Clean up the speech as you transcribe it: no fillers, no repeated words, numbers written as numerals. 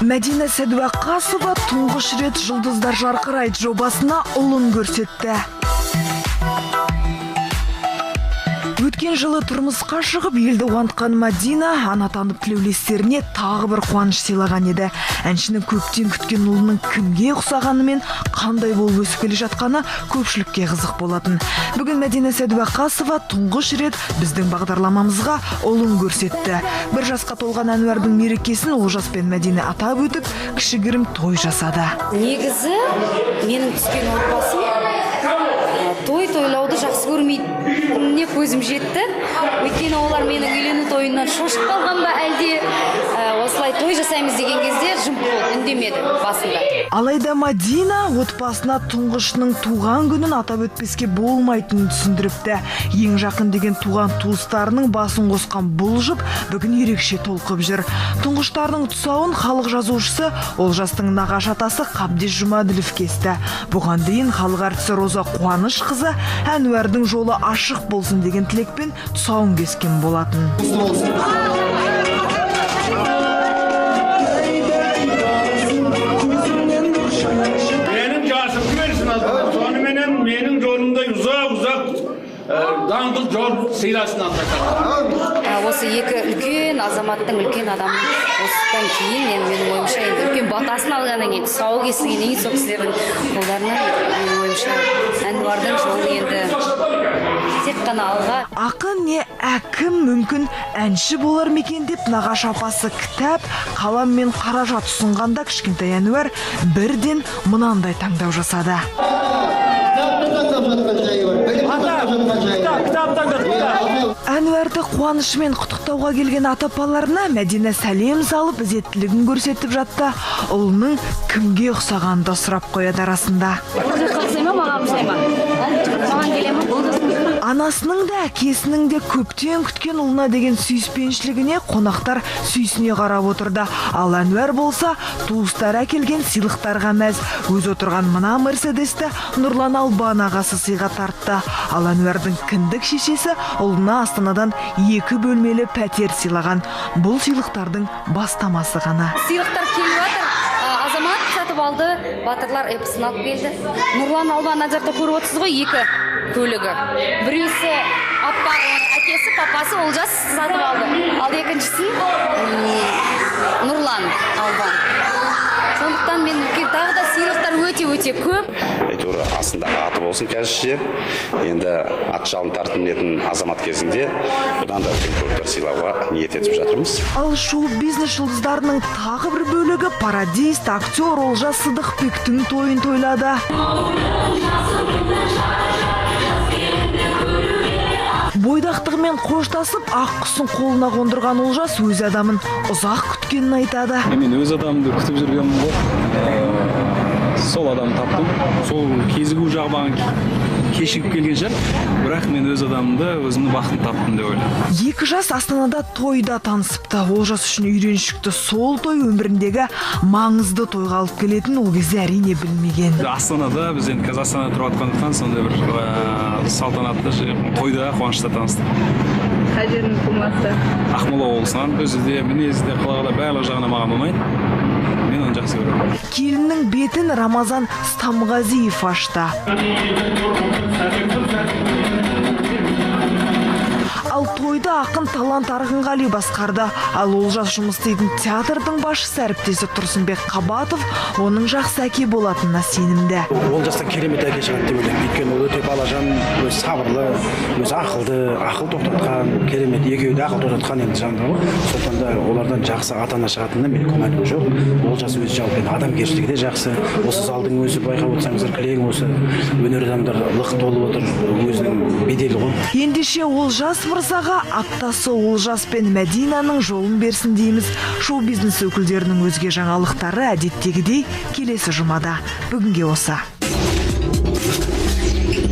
Мәдина Сәдуақасова тұңғыш рет «Жұлдыздар жарқырайды» жобасына ұлын көрсетті. Өткен жылы тұрмысқа шығып, елді қуантқан Мәдина ана танып тілеулестеріне тағы бір қуаныш сыйлаған еді. Әншінің көптен күткен ұлының кімге ұқсағаны мен қандай болып өсіп келе жатқаны көпшілікке қызық болатын. Бүгін Мәдина Сәдуақасова тұңғыш рет біздің бағдарламамызға ұлын көрсетті. Бір жасқа толған Әнуардың мерекесін Олжас пен Мәдина атап өтіп, кішігірім той жасады. Негізі менің түскен отбасым тойлауды жақсы көрмейтініне көзім жетті. Өйткені олар менің үйлену тойынан шошып қалған ба, әлде осылай той жасаймыз деген кезде жымқыл үндемеді басында. Алайда Мәдина отбасына тұңғышының туған күнін атап өтпеске болмайтынын түсіндіріпті. Ең жақын деген туған туыстарының басын қосқан бұл жұп бүгін ерекше толқып жүр. Тұңғыштарының тұсауын халық жазушысы Олжастың нағашы атасы Қабдеш Жұмаділов кесті. Бұған дейін халық әртісі Роза Қуанышқызы Әнуардың жолы ашық болсын деген тілекпен тұсауын кескен болатын. Менің жолымда ұзақ даңғыл жол сыйласын антақады. Осы екі үлкен азаматтың, үлкен адамның осыдан кейін, менің ойымша, үлкен батасын алғаннан кейін, тұсауы кесілгеннен кейін сол кісілердің қолдарынан, менің ойымша, Әнуардың жолы енді тек қана алға. Ақын не әкім мүмкін әнші болар мекен деп нағашы апасы кітап, қалам мен қаражат ұсынғанда кішкентай Әнуар бірден мынандай таңдау жасады. Әнуарды қуанышымен құттықтауға келген ата-апаларына Мәдина сәлем салып, ізеттілігін көрсетіп жатты. Ұлының кімге ұқсағанды сұрап қояды арасында. Анасының да, әкесінің де көптен күткен ұлына деген сүйіспеншілігіне қонақтар сүйсіне қарап отырды. Ал Әнуар болса, туыстары әкелген сыйлықтарға мәз. Өз отырған мына Мерседесті Нұрлан Албан ағасы сыйға тартты. Ал Әнуардың кіндік шешесі ұлына Астанадан 2 бөлмелі пәтер сыйлаған. Бұл сыйлықтардың бастамасы ғана. Сыйлықтар келіп жатыр. Азамат сатып алды, батырлар эпосын алып келді. Нұрлан Албан ажарда көріп отырсыз ғой, 2 көлігі. Біреусі әкесі, папасы Олжас сатып алды. Ал екіншісін Нұрлан Албан. Сондықтан мен тағы да сыйлықтар өте көп. Әйтеуір астында аты болсын кәзішше, енді ат жалын тартынетін азамат кезінде бұдан да үлкен көптер сыйлауға ниет етіп жатырмыз. Ал шоу-бизнес жұлдыздарының тағы бір бөлігі пародист, актер Олжас Сыдықбектің тойын тойлады. Бойдақтығымен қоштасып, ақ құсын қолына қондырған Олжас өз адамын ұзақ күткенін айтады. Мен өз адамды күтіп жүргенмін ғой. Сол адам таптым. Сол кезігу жағынан кешігіп келген шығар. Бірақ мен өз адамымды, өзімнің бақытын таптым деп ойлаймын. 2 жас Астанада тойда танысыпты. Олжас үшін үйреншікті сол той өміріндегі маңызды тойға алып келетін ол кезде әрине білмеген. Астанада, біз енді қазір Астанада тұрып жатқандықтан сондай бір салтанатты тойда қуанышта таныстық. Қай жердің тумасы? Ақмола облысынан, өзі де, мінезі де, қалағада барлық жағына маған ұнайды. Мен оны жақсы көремін. Келіннің бетін Рамазан Стамғазиев ашты. Ал тойда ақын талант Арғынғали басқарды. Ал Олжас жұмыс істейтін театрдың басшысы әріптесі Тұрсынбек Қабатов оның жақсы әке болатынына сенімді. Олжастан керемет әке шығады деп ойлаймын. Өйткені ол өте балажан, өз сабырлы, өз ақыл тоқтатқан, керемет екеуі де ақыл тоқтатқан енді жанды ғой. Сондықтан да олардан жақсы ата-ана шығатынына мен күмәнім жоқ. Олжас өзі жалпы адамгершілігі де жақсы. Осы залдың өзі байқап отырсаңыздар, кілең осы өнер адамдар лық толып отыр, өзінің беделі ғой. Ендеше Олжас мырзаға аттасы Олжас пен Мәдинаның жолын берсін дейміз. Шоу-бизнес өкілдерінің өзге жаңалықтары әдеттегідей келесі жұмада. Бүгінге осы.